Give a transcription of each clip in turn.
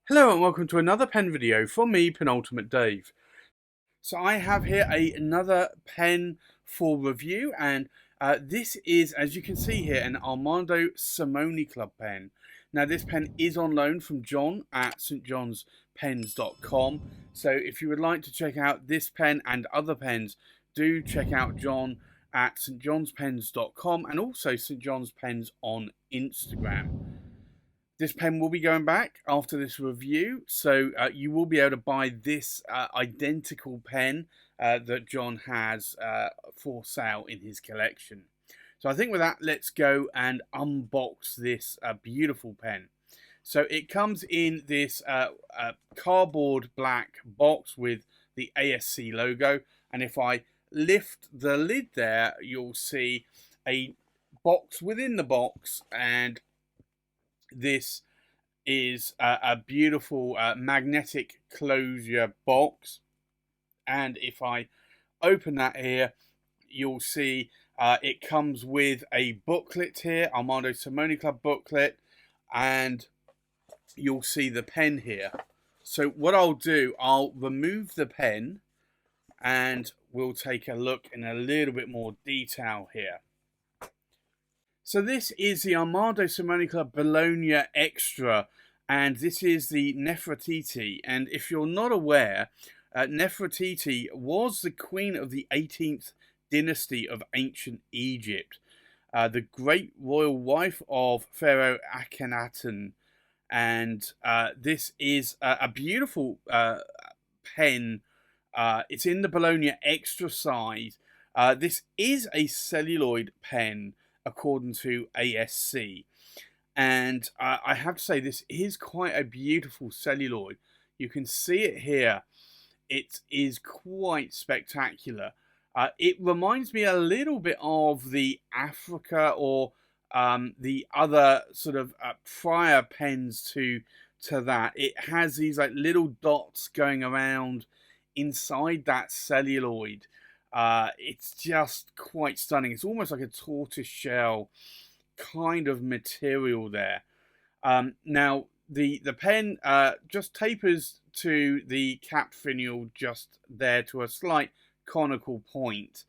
Hello and welcome to another pen video from me, Penultimate Dave. So I have here another pen for review, and this is, as you can see here, an Armando Simone Club pen. Now this pen is on loan from John at stjohnspens.com, so if you would like to check out this pen and other pens, do check out John at stjohnspens.com and also St John's Pens on Instagram. This pen will be going back after this review, so you will be able to buy this identical pen that John has for sale in his collection. So I think with that, let's go and unbox this beautiful pen. So it comes in this cardboard black box with the ASC logo, and if I lift the lid there, you'll see a box within the box, and this is a beautiful magnetic closure box, and if I open that here, you'll see it comes with a booklet here, Armando Simone Club booklet, and you'll see the pen here. So what I'll do, I'll remove the pen and we'll take a look in a little bit more detail here. So this is the Armando Simone Club Bologna Extra, and this is the Nefertiti. And if you're not aware, Nefertiti was the queen of the 18th dynasty of ancient Egypt, the great royal wife of Pharaoh Akhenaten. And this is a beautiful pen. It's in the Bologna Extra size. This is a celluloid pen, according to ASC, and I have to say this is quite a beautiful celluloid. You can see it here. It is quite spectacular. It reminds me a little bit of the Africa or the other sort of prior pens to that. It has these like little dots going around inside that celluloid. It's just quite stunning. It's almost like a tortoise shell kind of material there. Now the pen just tapers to the cap finial just there to a slight conical point.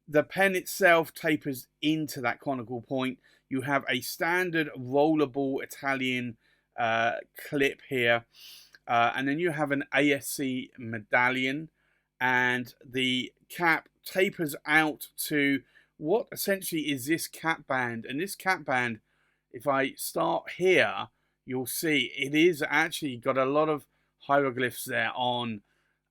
The pen itself tapers into that conical point. You have a standard rollerball Italian clip here, and then you have an ASC medallion, and the cap tapers out to what essentially is this cap band. And this cap band, if I start here, you'll see it is actually got a lot of hieroglyphs there on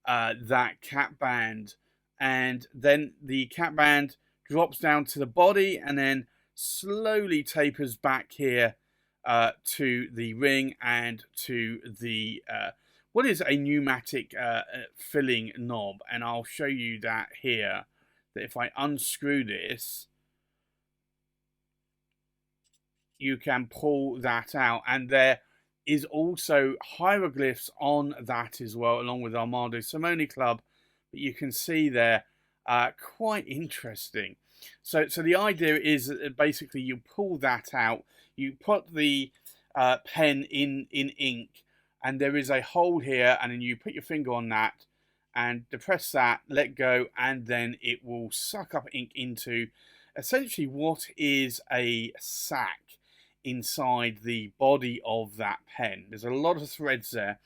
that cap band, and then the cap band drops down to the body and then slowly tapers back here to the ring and to the what is a pneumatic filling knob. And I'll show you that here, that if I unscrew this, you can pull that out, and there is also hieroglyphs on that as well, along with Armando Simone Club. But you can see there, quite interesting. So the idea is that basically you pull that out, you put the pen in ink, and there is a hole here, and then you put your finger on that and depress that, let go, and then it will suck up ink into essentially what is a sac inside the body of that pen. There's a lot of threads there.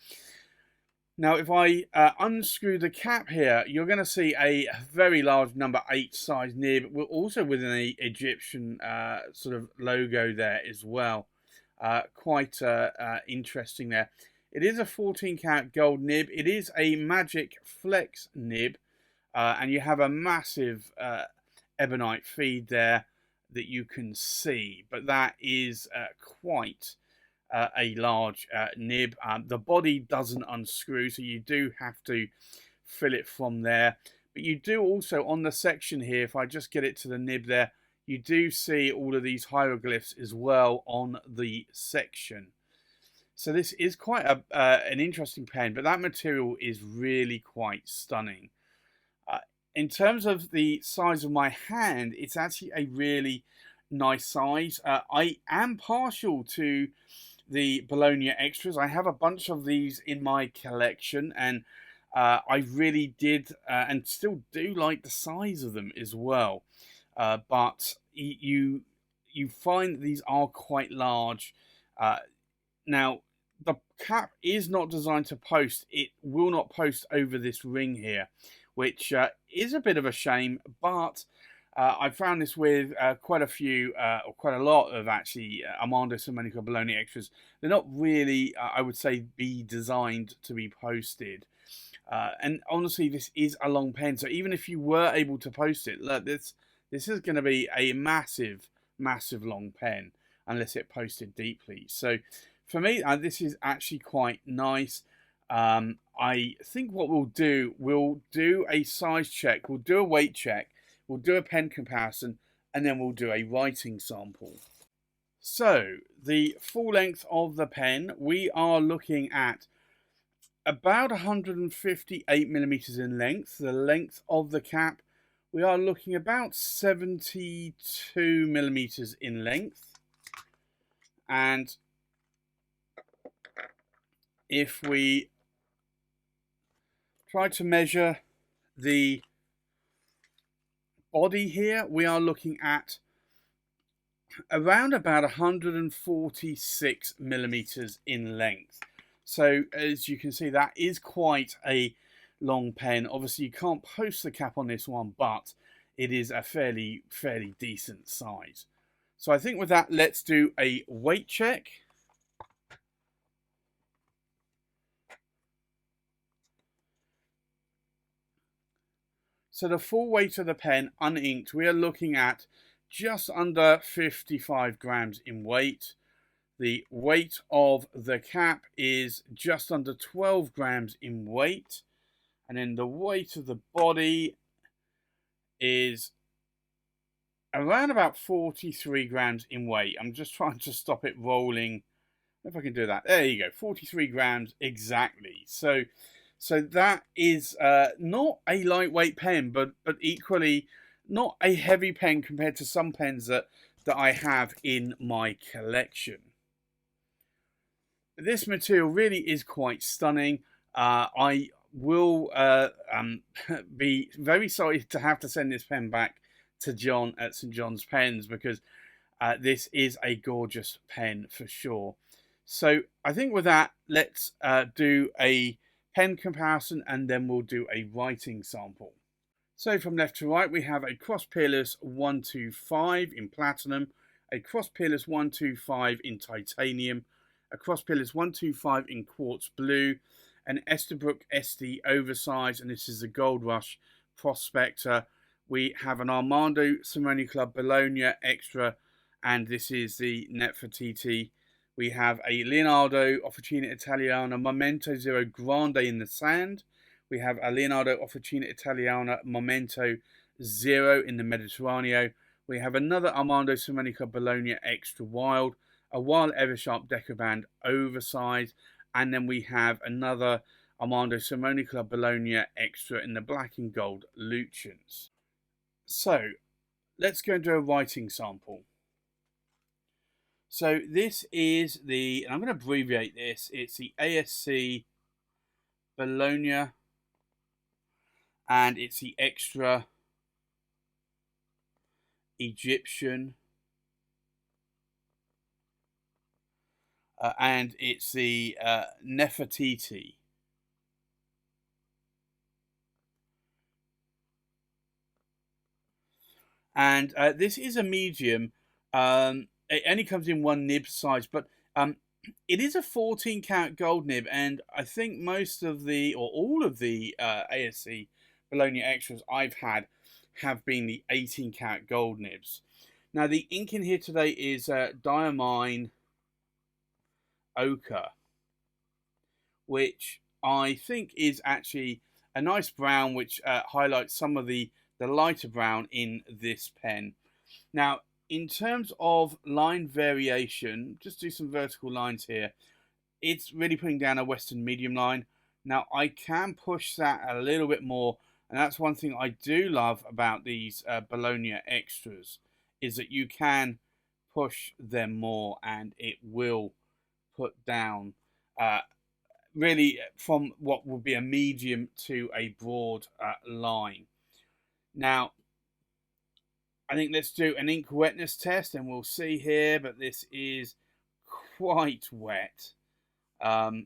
Now, if I unscrew the cap here, you're going to see a very large number 8 size nib, also with an Egyptian sort of logo there as well. Quite interesting there. It is a 14 karat gold nib. It is a Magic Flex nib, and you have a massive ebonite feed there that you can see, but that is quite a large nib. The body doesn't unscrew, so you do have to fill it from there. But you do also, on the section here, if I just get it to the nib there, you do see all of these hieroglyphs as well on the section. So this is quite an interesting pen, but that material is really quite stunning. in terms of the size of my hand, it's actually a really nice size. I am partial to the Bologna extras. I have a bunch of these in my collection, and I really did and still do like the size of them as well. But you find these are quite large. Now, the cap is not designed to post. It will not post over this ring here, which is a bit of a shame. But I found this with quite a few, or quite a lot of actually Armando Domenico Bologna extras. They're not really, I would say, be designed to be posted. And honestly, this is a long pen, so even if you were able to post it, look, this is going to be a massive, massive long pen unless it posted deeply. So for me, this is actually quite nice. I think what we'll do a size check, we'll do a weight check, we'll do a pen comparison, and then we'll do a writing sample. So the full length of the pen, we are looking at about 158 millimeters in length. The length of the cap, we are looking about 72 millimeters in length. And if we try to measure the body here, we are looking at around about 146 millimeters in length. So as you can see, that is quite a long pen. Obviously you can't post the cap on this one, but it is a fairly decent size. So I think with that, let's do a weight check. So the full weight of the pen, uninked, we are looking at just under 55 grams in weight. The weight of the cap is just under 12 grams in weight. And then the weight of the body is around about 43 grams in weight. I'm just trying to stop it rolling. If I can do that. There you go, 43 grams exactly. So that is not a lightweight pen, but equally not a heavy pen compared to some pens that I have in my collection. This material really is quite stunning. I will be very sorry to have to send this pen back to John at St. John's Pens, because this is a gorgeous pen for sure. So I think with that, let's do a pen comparison, and then we'll do a writing sample. So from left to right, we have a Cross Peerless 125 in platinum, a Cross Peerless 125 in titanium, a Cross Peerless 125 in quartz blue, an Esterbrook SD oversize, and this is the Gold Rush Prospector. We have an Armando Simone Club Bologna extra, and this is the Nefertiti. We have a Leonardo Officina Italiana Momento Zero Grande in the sand. We have a Leonardo Officina Italiana Momento Zero in the Mediterraneo. We have another Armando Simone Club Bologna extra wild, a Wild Eversharp Decoband oversize, and then we have another Armando Simone Club Bologna extra in the black and gold Lucians. So let's go and do a writing sample. So this is the, and I'm going to abbreviate this, it's the ASC Bologna, and it's the extra Egyptian, and it's the Nefertiti. And this is a medium. It only comes in one nib size, but it is a 14 karat gold nib, and I think most of the, or all of the ASC Bologna extras I've had have been the 18 karat gold nibs. Now the ink in here today is Diamine Ochre, which I think is actually a nice brown, which highlights some of the lighter brown in this pen. Now, in terms of line variation, just do some vertical lines here. It's really putting down a Western medium line. Now, I can push that a little bit more And that's one thing I do love about these Bologna extras, is that you can push them more and it will put down really from what would be a medium to a broad line. Now, I think let's do an ink wetness test and we'll see here, but this is quite wet.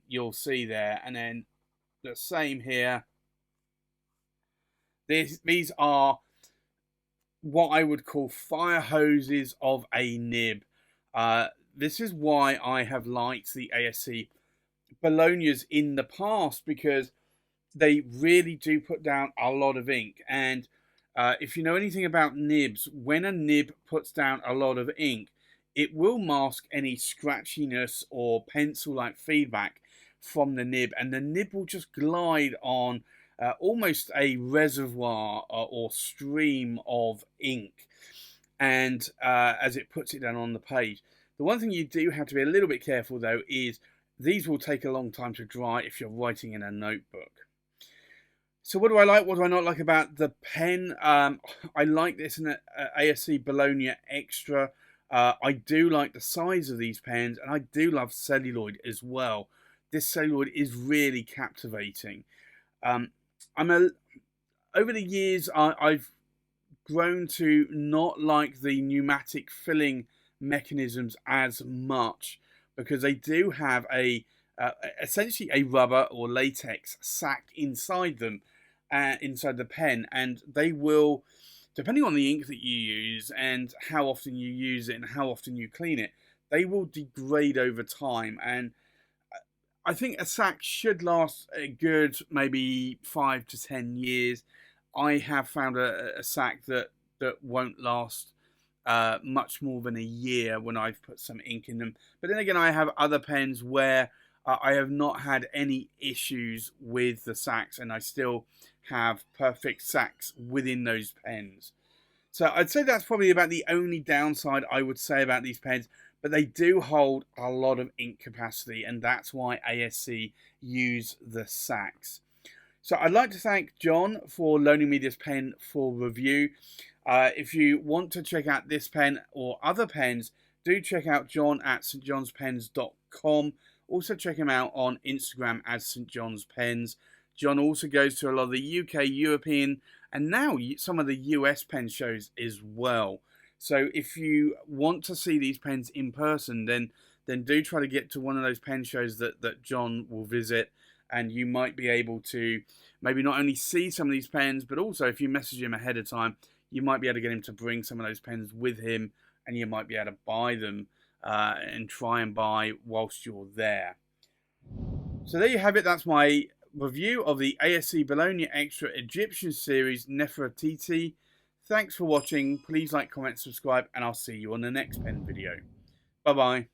You'll see there, and then the same here. These are what I would call fire hoses of a nib. This is why I have liked the ASC Bolognas in the past, because they really do put down a lot of ink. And if you know anything about nibs, when a nib puts down a lot of ink, it will mask any scratchiness or pencil-like feedback from the nib, and the nib will just glide on almost a reservoir or stream of ink, and as it puts it down on the page. The one thing you do have to be a little bit careful though is these will take a long time to dry if you're writing in a notebook. So what do I like? What do I not like about the pen? I like this in an ASC Bologna Extra. I do like the size of these pens, and I do love celluloid as well. This celluloid is really captivating. Over the years, I've grown to not like the pneumatic filling mechanisms as much, because they do have essentially a rubber or latex sac inside them, inside the pen, and they will, depending on the ink that you use and how often you use it and how often you clean it, they will degrade over time. And I think a sac should last a good maybe 5 to 10 years. I have found a sac that won't last much more than a year when I've put some ink in them. But then again, I have other pens where I have not had any issues with the sacs, and I still have perfect sacs within those pens. So I'd say that's probably about the only downside I would say about these pens, but they do hold a lot of ink capacity, and that's why ASC use the sacs. So I'd like to thank John for loaning me this pen for review. If you want to check out this pen or other pens, do check out John at stjohnspens.com. Also check him out on Instagram as St John's Pens. John also goes to a lot of the UK, European, and now some of the US pen shows as well. So if you want to see these pens in person, then do try to get to one of those pen shows that John will visit, and you might be able to maybe not only see some of these pens, but also if you message him ahead of time, you might be able to get him to bring some of those pens with him, and you might be able to buy them and try and buy whilst you're there. So there you have it. That's my review of the ASC Bologna Extra Egyptian series Nefertiti. Thanks for watching. Please like, comment, subscribe, and I'll see you on the next pen video. Bye bye.